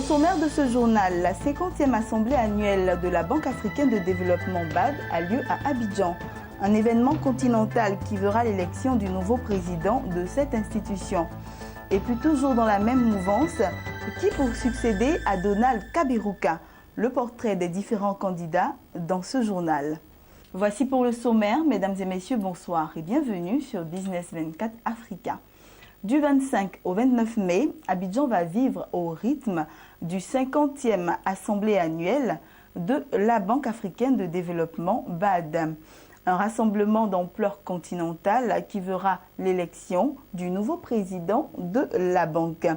sommaire de ce journal, la 50e assemblée annuelle de la Banque africaine de développement BAD a lieu à Abidjan. Un événement continental qui verra l'élection du nouveau président de cette institution. Et puis toujours dans la même mouvance, qui pour succéder à Donald Kaberuka, le portrait des différents candidats dans ce journal. Voici pour le sommaire, mesdames et messieurs, bonsoir et bienvenue sur Business 24 Africa. Du 25 au 29 mai, Abidjan va vivre au rythme du 50e assemblée annuelle de la Banque africaine de développement BAD. Un rassemblement d'ampleur continentale qui verra l'élection du nouveau président de la banque.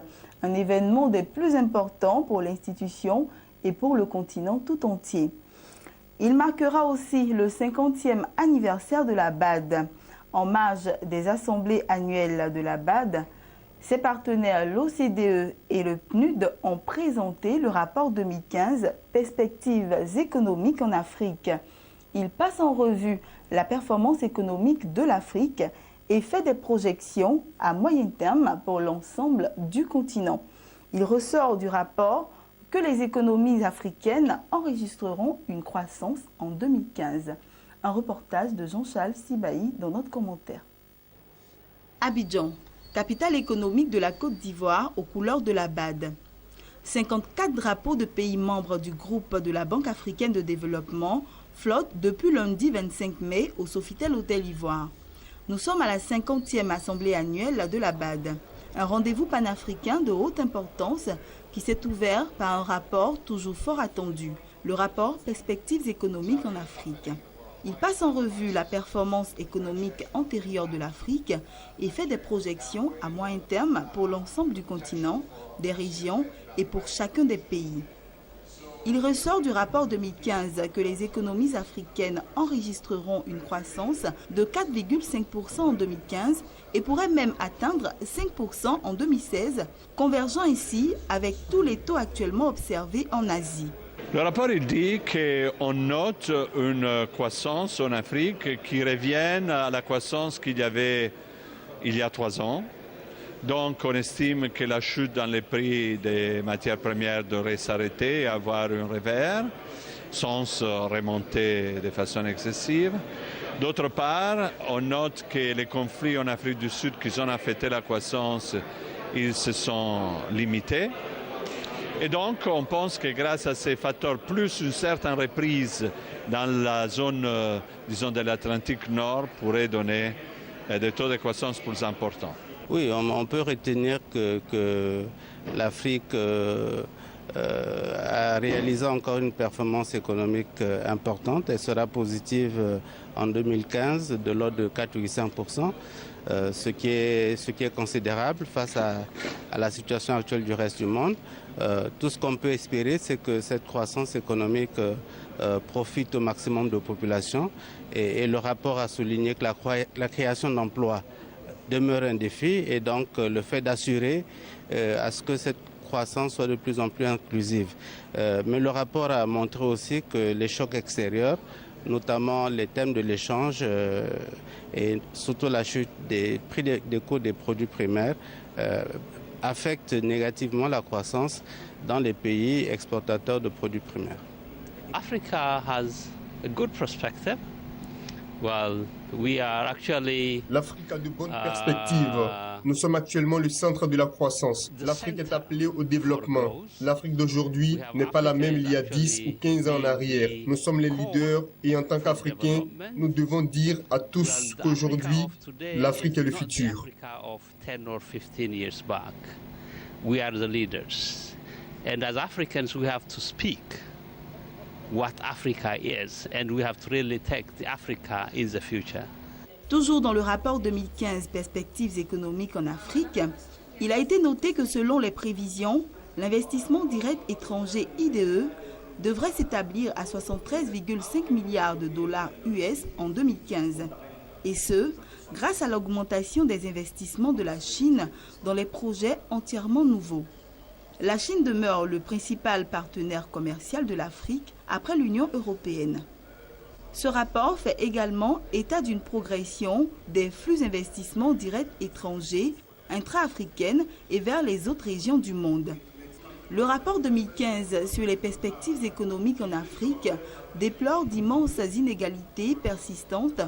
Un événement des plus importants pour l'institution et pour le continent tout entier. Il marquera aussi le 50e anniversaire de la BAD. En marge des assemblées annuelles de la BAD, ses partenaires l'OCDE et le PNUD ont présenté le rapport 2015 « Perspectives économiques en Afrique ». Il passe en revue la performance économique de l'Afrique et fait des projections à moyen terme pour l'ensemble du continent. Il ressort du rapport que les économies africaines enregistreront une croissance en 2015. Un reportage de Jean-Charles Sibahi dans notre commentaire. Abidjan, capitale économique de la Côte d'Ivoire aux couleurs de la BAD. 54 drapeaux de pays membres du groupe de la Banque africaine de développement flottent depuis lundi 25 mai au Sofitel Hôtel Ivoire. Nous sommes à la 50e assemblée annuelle de la BAD. Un rendez-vous panafricain de haute importance qui s'est ouvert par un rapport toujours fort attendu, le rapport Perspectives économiques en Afrique. Il passe en revue la performance économique antérieure de l'Afrique et fait des projections à moyen terme pour l'ensemble du continent, des régions et pour chacun des pays. Il ressort du rapport 2015 que les économies africaines enregistreront une croissance de 4,5% en 2015 et pourraient même atteindre 5% en 2016, convergeant ainsi avec tous les taux actuellement observés en Asie. Le rapport il dit qu'on note une croissance en Afrique qui revient à la croissance qu'il y avait il y a 3 ans. Donc on estime que la chute dans les prix des matières premières devrait s'arrêter et avoir un revers sans remonter de façon excessive. D'autre part, on note que les conflits en Afrique du Sud qui ont affecté la croissance, ils se sont limités. Et donc, on pense que grâce à ces facteurs, plus une certaine reprise dans la zone, disons, de l'Atlantique Nord, pourrait donner des taux de croissance plus importants. Oui, on peut retenir que l'Afrique a réalisé encore une performance économique importante. Elle sera positive en 2015 de l'ordre de 4,5%. Ce qui est considérable face à la situation actuelle du reste du monde. Tout ce qu'on peut espérer, c'est que cette croissance économique profite au maximum de la population. Et le rapport a souligné que la création d'emplois demeure un défi et donc le fait d'assurer à ce que cette croissance soit de plus en plus inclusive. Mais le rapport a montré aussi que les chocs extérieurs, notamment les thèmes de l'échange et surtout la chute des prix des coûts des produits primaires, affectent négativement la croissance dans les pays exportateurs de produits primaires. Africa has a good perspective. L'Afrique a de bonnes perspectives. Nous sommes actuellement le centre de la croissance. L'Afrique est appelée au développement. L'Afrique d'aujourd'hui n'est pas la même il y a 10 ou 15 ans en arrière. Nous sommes les leaders et en tant qu'Africains, nous devons dire à tous qu'aujourd'hui, l'Afrique est le futur. We are the leaders. And as Africans, we have to speak what Africa is, and we have to really take Africa is the future. Toujours dans le rapport 2015 Perspectives économiques en Afrique, il a été noté que selon les prévisions, l'investissement direct étranger IDE devrait s'établir à 73,5 milliards de dollars US en 2015. Et ce, grâce à l'augmentation des investissements de la Chine dans les projets entièrement nouveaux. La Chine demeure le principal partenaire commercial de l'Afrique après l'Union européenne. Ce rapport fait également état d'une progression des flux d'investissements directs étrangers, intra-africaines et vers les autres régions du monde. Le rapport 2015 sur les perspectives économiques en Afrique déplore d'immenses inégalités persistantes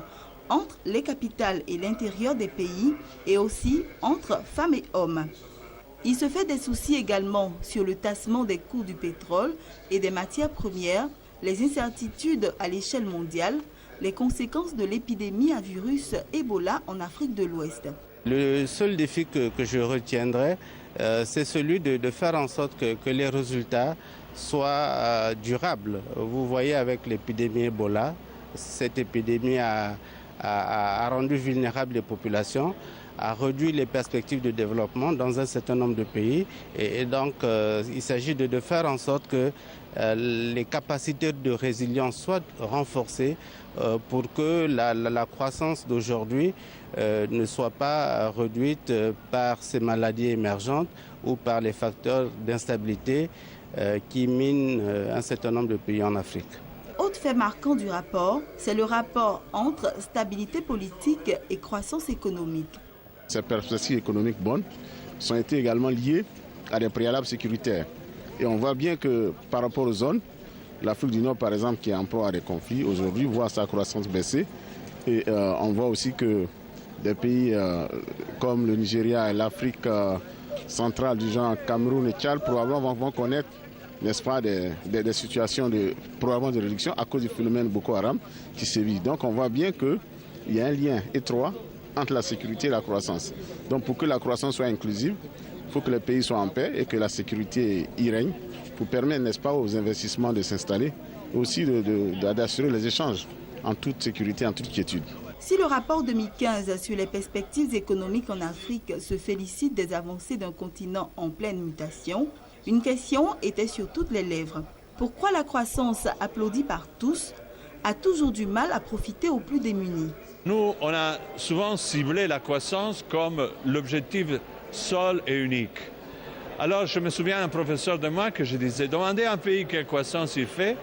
entre les capitales et l'intérieur des pays et aussi entre femmes et hommes. Il se fait des soucis également sur le tassement des coûts du pétrole et des matières premières, les incertitudes à l'échelle mondiale, les conséquences de l'épidémie à virus Ebola en Afrique de l'Ouest. Le seul défi que je retiendrai, c'est celui de faire en sorte que les résultats soient durables. Vous voyez avec l'épidémie Ebola, cette épidémie a rendu vulnérables les populations, a réduit les perspectives de développement dans un certain nombre de pays. Et donc, il s'agit de faire en sorte que les capacités de résilience soient renforcées pour que la croissance d'aujourd'hui ne soit pas réduite par ces maladies émergentes ou par les facteurs d'instabilité qui minent un certain nombre de pays en Afrique. Autre fait marquant du rapport, c'est le rapport entre stabilité politique et croissance économique. Ces perspectives économiques bonnes sont été également liées à des préalables sécuritaires. Et on voit bien que par rapport aux zones, l'Afrique du Nord par exemple qui est en proie à des conflits, aujourd'hui voit sa croissance baisser. Et on voit aussi que des pays comme le Nigeria et l'Afrique centrale du genre Cameroun et Tchad probablement vont connaître, n'est-ce pas, des situations probablement de réduction à cause du phénomène Boko Haram qui sévit. Donc on voit bien qu'il y a un lien étroit entre la sécurité et la croissance. Donc pour que la croissance soit inclusive, il faut que les pays soient en paix et que la sécurité y règne pour permettre, n'est-ce pas, aux investissements de s'installer et aussi d'assurer les échanges en toute sécurité, en toute quiétude. Si le rapport 2015 sur les perspectives économiques en Afrique se félicite des avancées d'un continent en pleine mutation, une question était sur toutes les lèvres. Pourquoi la croissance applaudie par tous a toujours du mal à profiter aux plus démunis? Nous, on a souvent ciblé la croissance comme l'objectif seul et unique. Alors, je me souviens d'un professeur de moi que je disais, demander à un pays quelle croissance il fait,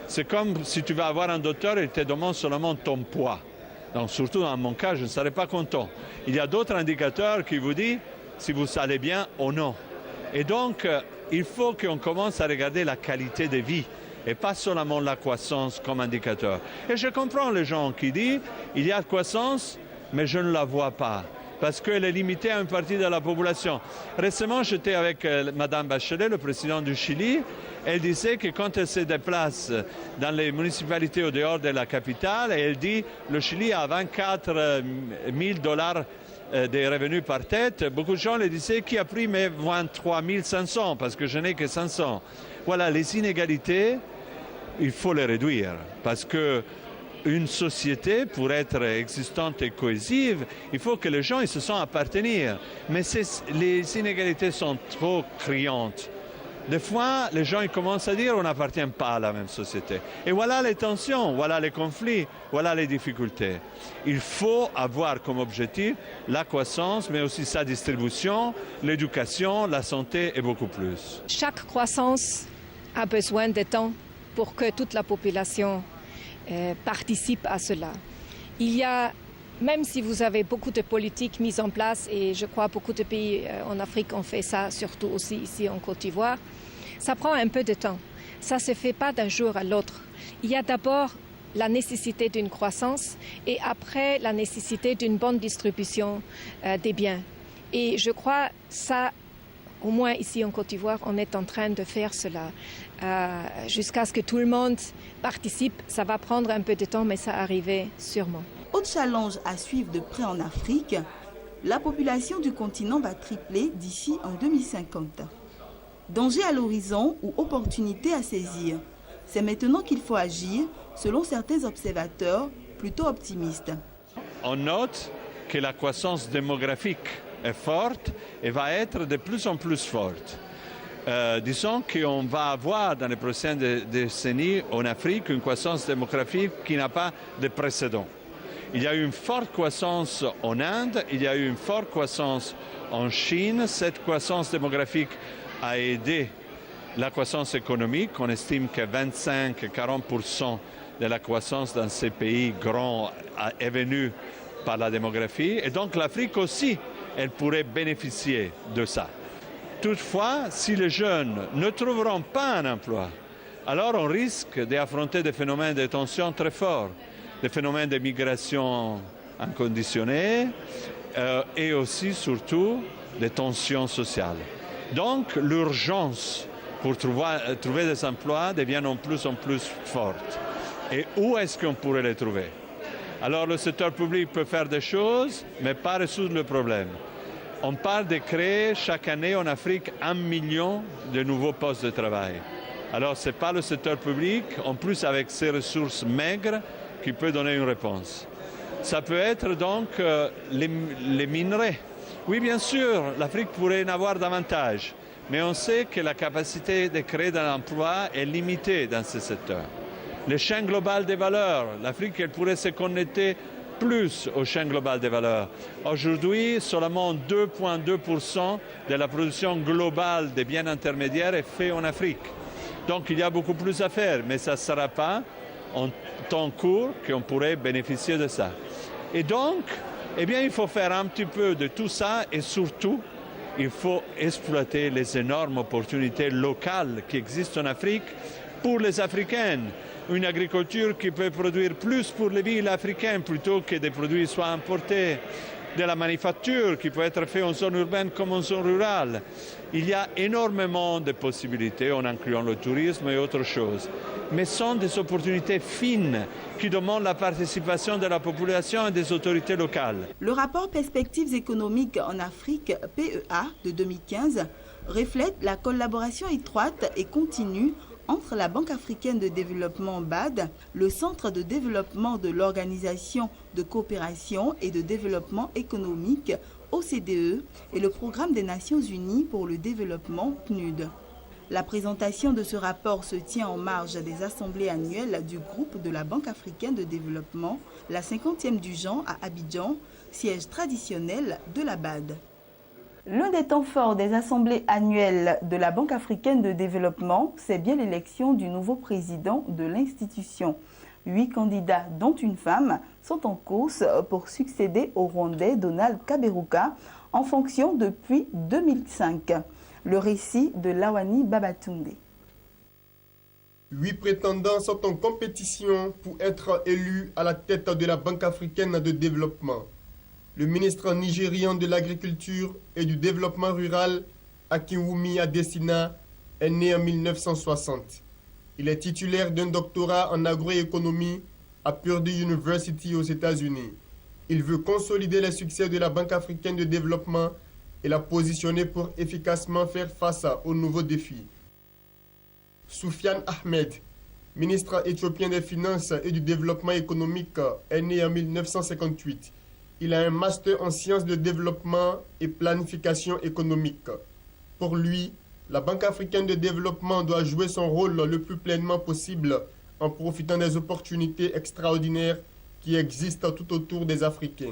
c'est comme si tu vas avoir un docteur et il te demande seulement ton poids. Donc, surtout dans mon cas, je ne serais pas content. Il y a d'autres indicateurs qui vous disent si vous allez bien ou non. Et donc, il faut qu'on commence à regarder la qualité de vie et pas seulement la croissance comme indicateur. Et je comprends les gens qui disent il y a de croissance, mais je ne la vois pas, parce qu'elle est limitée à une partie de la population. Récemment, j'étais avec Mme Bachelet, le président du Chili. Elle disait que quand elle se déplace dans les municipalités au dehors de la capitale, elle dit le Chili a 24 000 $ des revenus par tête. Beaucoup de gens lui disaient qui a pris mes 23 500 parce que je n'ai que 500. Voilà, les inégalités, il faut les réduire parce que une société, pour être existante et cohésive, il faut que les gens ils se sentent appartenir. Mais les inégalités sont trop criantes. Des fois, les gens ils commencent à dire on n'appartient pas à la même société. Et voilà les tensions, voilà les conflits, voilà les difficultés. Il faut avoir comme objectif la croissance, mais aussi sa distribution, l'éducation, la santé et beaucoup plus. Chaque croissance a besoin de temps pour que toute la population participe à cela. Il y a, même si vous avez beaucoup de politiques mises en place, et je crois beaucoup de pays en Afrique ont fait ça, surtout aussi ici en Côte d'Ivoire, ça prend un peu de temps. Ça ne se fait pas d'un jour à l'autre. Il y a d'abord la nécessité d'une croissance et après la nécessité d'une bonne distribution des biens. Et je crois ça, au moins ici en Côte d'Ivoire, on est en train de faire cela. Jusqu'à ce que tout le monde participe, ça va prendre un peu de temps, mais ça arriver sûrement. Autre challenge à suivre de près en Afrique, la population du continent va tripler d'ici en 2050. Danger à l'horizon ou opportunité à saisir. C'est maintenant qu'il faut agir, selon certains observateurs plutôt optimistes. On note que la croissance démographique est forte et va être de plus en plus forte. Disons qu'on va avoir dans les prochaines décennies en Afrique une croissance démographique qui n'a pas de précédent. Il y a eu une forte croissance en Inde, il y a eu une forte croissance en Chine. Cette croissance démographique a aidé la croissance économique. On estime que 25-40% de la croissance dans ces pays grands est venue par la démographie. Et donc l'Afrique aussi, elle pourrait bénéficier de ça. Toutefois, si les jeunes ne trouveront pas un emploi, alors on risque d'affronter des phénomènes de tension très forts, des phénomènes de migration inconditionnée et aussi, surtout, des tensions sociales. Donc, l'urgence pour trouver des emplois devient de plus en plus forte. Et où est-ce qu'on pourrait les trouver? Alors, le secteur public peut faire des choses, mais pas résoudre le problème. On parle de créer chaque année en Afrique 1 million de nouveaux postes de travail. Alors, ce n'est pas le secteur public, en plus avec ses ressources maigres, qui peut donner une réponse. Ça peut être donc les minerais. Oui, bien sûr, l'Afrique pourrait en avoir davantage, mais on sait que la capacité de créer de l'emploi est limitée dans ce secteur. Les chaînes globales des valeurs, l'Afrique elle pourrait se connecter plus aux chaînes globales des valeurs. Aujourd'hui, seulement 2,2% de la production globale des biens intermédiaires est faite en Afrique. Donc il y a beaucoup plus à faire, mais ça ne sera pas en temps court qu'on pourrait bénéficier de ça. Et donc, eh bien, il faut faire un petit peu de tout ça et surtout, il faut exploiter les énormes opportunités locales qui existent en Afrique pour les Africaines. Une agriculture qui peut produire plus pour les villes africaines plutôt que des produits soient importés. De la manufacture qui peut être faite en zone urbaine comme en zone rurale. Il y a énormément de possibilités en incluant le tourisme et autres choses. Mais ce sont des opportunités fines qui demandent la participation de la population et des autorités locales. Le rapport Perspectives économiques en Afrique, PEA, de 2015, reflète la collaboration étroite et continue entre la Banque africaine de développement BAD, le Centre de développement de l'Organisation de coopération et de développement économique, OCDE, et le Programme des Nations Unies pour le développement, PNUD. La présentation de ce rapport se tient en marge des assemblées annuelles du groupe de la Banque africaine de développement, la 50e du genre à Abidjan, siège traditionnel de la BAD. L'un des temps forts des assemblées annuelles de la Banque africaine de développement, c'est bien l'élection du nouveau président de l'institution. 8 candidats, dont une femme, sont en course pour succéder au Rwandais Donald Kaberuka en fonction depuis 2005. Le récit de Lawani Babatunde. 8 prétendants sont en compétition pour être élus à la tête de la Banque africaine de développement. Le ministre nigérian de l'Agriculture et du Développement rural, Akinwumi Adesina, est né en 1960. Il est titulaire d'un doctorat en agroéconomie à Purdue University aux États-Unis. Il veut consolider les succès de la Banque africaine de développement et la positionner pour efficacement faire face aux nouveaux défis. Soufiane Ahmed, ministre éthiopien des Finances et du Développement économique, est né en 1958. Il a un master en sciences de développement et planification économique. Pour lui, la Banque africaine de développement doit jouer son rôle le plus pleinement possible en profitant des opportunités extraordinaires qui existent tout autour des Africains.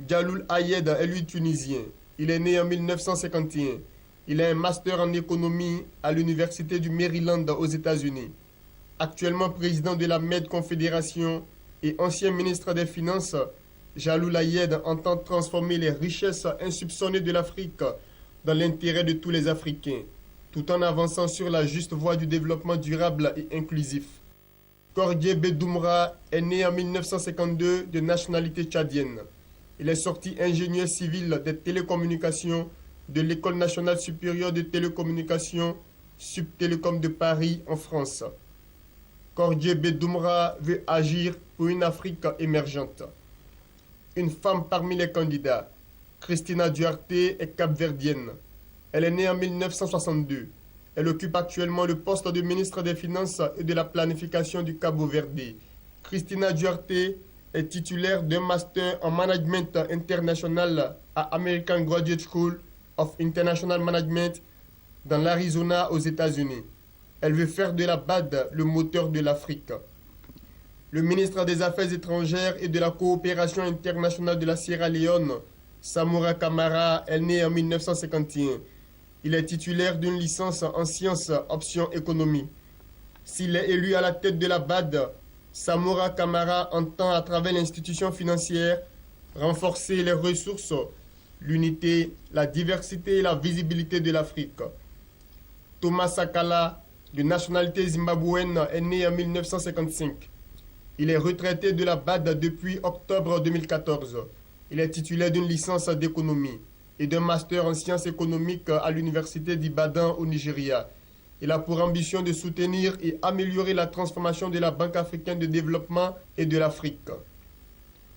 Jaloul Ayed est lui tunisien. Il est né en 1951. Il a un master en économie à l'Université du Maryland aux États-Unis. Actuellement président de la Med Confédération et ancien ministre des Finances, Jaloul Ayed entend transformer les richesses insoupçonnées de l'Afrique dans l'intérêt de tous les Africains, tout en avançant sur la juste voie du développement durable et inclusif. Kordje Bedoumra est né en 1952 de nationalité tchadienne. Il est sorti ingénieur civil des télécommunications de l'École nationale supérieure de télécommunications Subtélécom de Paris en France. Kordje Bedoumra veut agir pour une Afrique émergente. Une femme parmi les candidats, Christina Duarte, est capverdienne. Elle est née en 1962. Elle occupe actuellement le poste de ministre des Finances et de la Planification du Cabo-Verde. Christina Duarte est titulaire d'un master en management international à American Graduate School of International Management dans l'Arizona aux États-Unis. Elle veut faire de la BAD le moteur de l'Afrique. Le ministre des Affaires étrangères et de la coopération internationale de la Sierra Leone, Samora Kamara, est né en 1951. Il est titulaire d'une licence en sciences option économie. S'il est élu à la tête de la BAD, Samora Kamara entend à travers l'institution financière renforcer les ressources l'unité, la diversité et la visibilité de l'Afrique. Thomas Sankara, de nationalité zimbabwéenne, est né en 1955. Il est retraité de la BAD depuis octobre 2014. Il est titulaire d'une licence d'économie et d'un master en sciences économiques à l'université d'Ibadan au Nigeria. Il a pour ambition de soutenir et améliorer la transformation de la Banque africaine de développement et de l'Afrique.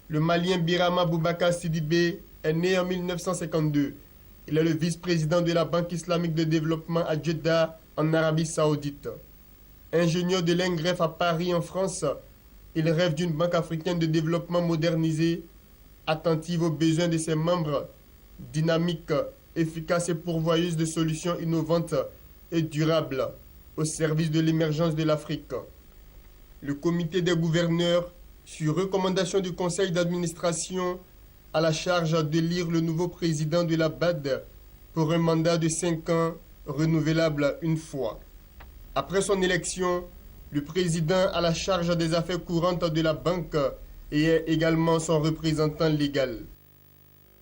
Le Malien Birama Boubacar Sidibé est né en 1952. Il est le vice-président de la Banque islamique de développement à Jeddah, en Arabie saoudite. Ingénieur de l'INGREF à Paris, en France, il rêve d'une Banque africaine de développement modernisée, attentive aux besoins de ses membres, dynamique, efficace et pourvoyeuse de solutions innovantes et durables au service de l'émergence de l'Afrique. Le comité des gouverneurs, sur recommandation du conseil d'administration, a la charge d'élire le nouveau président de la BAD pour un mandat de 5 ans renouvelable une fois. Après son élection, le président a la charge des affaires courantes de la banque et est également son représentant légal.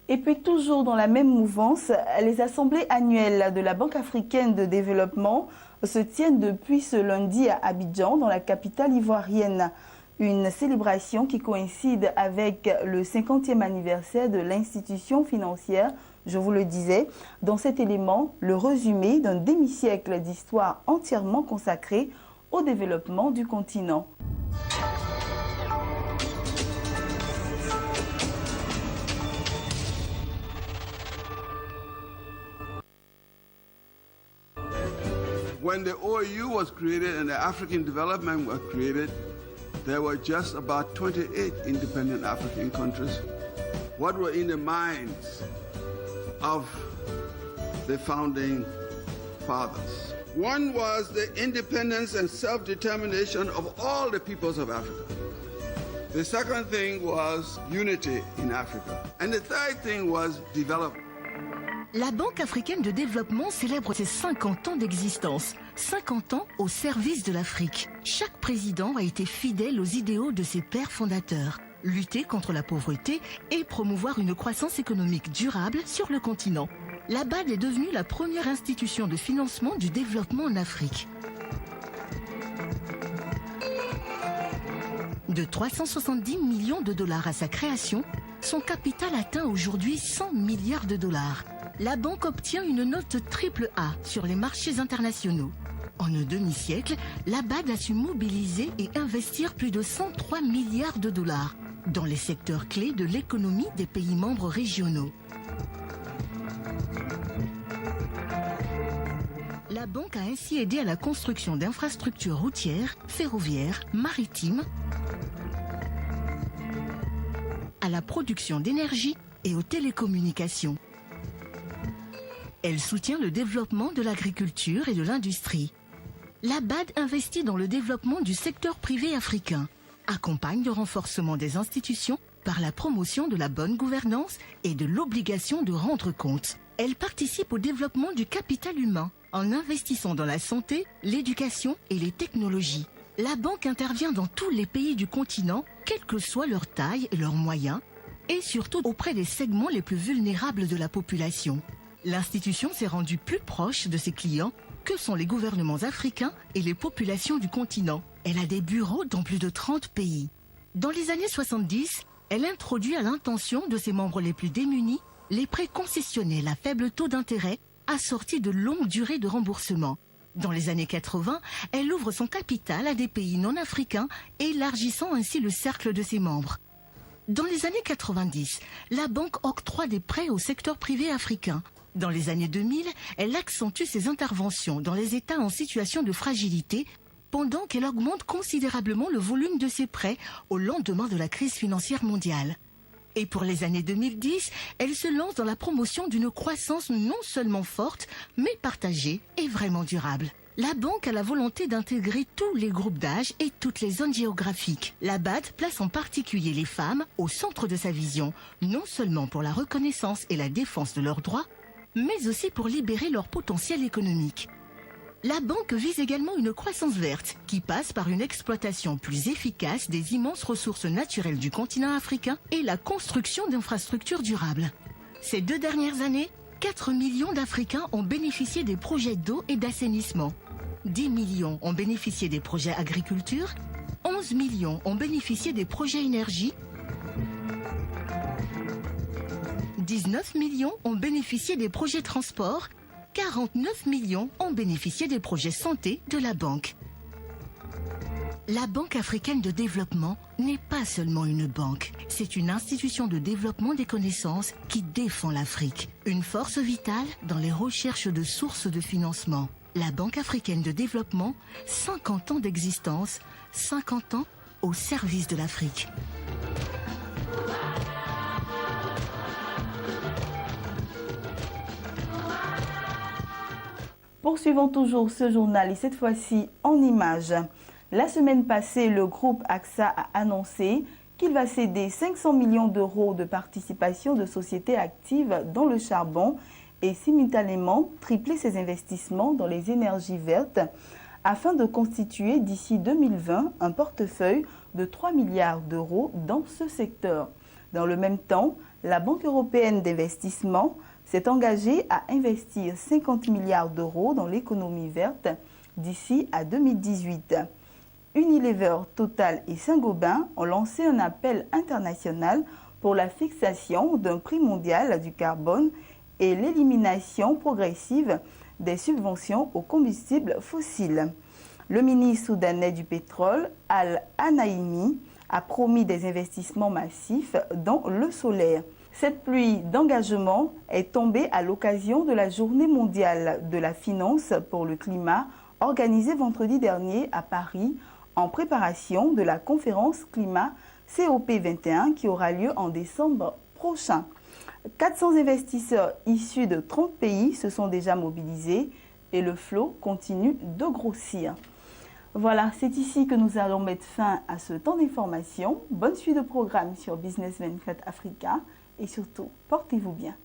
Et puis toujours dans la même mouvance, les assemblées annuelles de la Banque africaine de développement se tiennent depuis ce lundi à Abidjan, dans la capitale ivoirienne. Une célébration qui coïncide avec le 50e anniversaire de l'institution financière, je vous le disais. Dans cet élément, le résumé d'un demi-siècle d'histoire entièrement consacrée au développement du continent. When the OAU was created and the African Development was created, there were just about 28 independent African countries. What were in the minds of the founding fathers? One was the independence and self-determination of all the peoples of Africa. The second thing was unity in Africa. And the third thing was development. La Banque africaine de développement célèbre ses 50 ans d'existence. 50 ans au service de l'Afrique. Chaque président a été fidèle aux idéaux de ses pères fondateurs. Lutter contre la pauvreté et promouvoir une croissance économique durable sur le continent. La BAD est devenue la première institution de financement du développement en Afrique. De 370 millions de dollars à sa création, son capital atteint aujourd'hui 100 milliards de dollars. La banque obtient une note AAA sur les marchés internationaux. En un demi-siècle, la BAD a su mobiliser et investir plus de 103 milliards de dollars dans les secteurs clés de l'économie des pays membres régionaux. La banque a ainsi aidé à la construction d'infrastructures routières, ferroviaires, maritimes, à la production d'énergie et aux télécommunications. Elle soutient le développement de l'agriculture et de l'industrie. La BAD investit dans le développement du secteur privé africain, accompagne le renforcement des institutions par la promotion de la bonne gouvernance et de l'obligation de rendre compte. Elle participe au développement du capital humain en investissant dans la santé, l'éducation et les technologies. La banque intervient dans tous les pays du continent, quelle que soit leur taille et leurs moyens, et surtout auprès des segments les plus vulnérables de la population. L'institution s'est rendue plus proche de ses clients que sont les gouvernements africains et les populations du continent. Elle a des bureaux dans plus de 30 pays. Dans les années 70, elle introduit à l'intention de ses membres les plus démunis les prêts concessionnels à faible taux d'intérêt assortis de longues durées de remboursement. Dans les années 80, elle ouvre son capital à des pays non africains, élargissant ainsi le cercle de ses membres. Dans les années 90, la banque octroie des prêts au secteur privé africain. Dans les années 2000, elle accentue ses interventions dans les États en situation de fragilité, pendant qu'elle augmente considérablement le volume de ses prêts au lendemain de la crise financière mondiale. Et pour les années 2010, elle se lance dans la promotion d'une croissance non seulement forte, mais partagée et vraiment durable. La banque a la volonté d'intégrer tous les groupes d'âge et toutes les zones géographiques. La BAD place en particulier les femmes au centre de sa vision, non seulement pour la reconnaissance et la défense de leurs droits, mais aussi pour libérer leur potentiel économique. La banque vise également une croissance verte qui passe par une exploitation plus efficace des immenses ressources naturelles du continent africain et la construction d'infrastructures durables. Ces 2 dernières années, 4 millions d'Africains ont bénéficié des projets d'eau et d'assainissement. 10 millions ont bénéficié des projets agriculture, 11 millions ont bénéficié des projets énergie, 19 millions ont bénéficié des projets transport, 49 millions ont bénéficié des projets santé de la banque. La Banque africaine de développement n'est pas seulement une banque, c'est une institution de développement des connaissances qui défend l'Afrique. Une force vitale dans les recherches de sources de financement. La Banque africaine de développement, 50 ans d'existence, 50 ans au service de l'Afrique. Poursuivons toujours ce journal et cette fois-ci en images. La semaine passée, le groupe AXA a annoncé qu'il va céder 500 millions d'euros de participation de sociétés actives dans le charbon et simultanément tripler ses investissements dans les énergies vertes afin de constituer d'ici 2020 un portefeuille de 3 milliards d'euros dans ce secteur. Dans le même temps, la Banque européenne d'investissement s'est engagée à investir 50 milliards d'euros dans l'économie verte d'ici à 2018. Unilever, Total et Saint-Gobain ont lancé un appel international pour la fixation d'un prix mondial du carbone et l'élimination progressive des subventions aux combustibles fossiles. Le ministre soudanais du pétrole, Al-Anaimi, a promis des investissements massifs dans le solaire. Cette pluie d'engagement est tombée à l'occasion de la Journée mondiale de la finance pour le climat organisée vendredi dernier à Paris en préparation de la conférence climat COP21 qui aura lieu en décembre prochain. 400 investisseurs issus de 30 pays se sont déjà mobilisés et le flot continue de grossir. Voilà, c'est ici que nous allons mettre fin à ce temps d'information. Bonne suite de programme sur Business 24 Africa et surtout, portez-vous bien.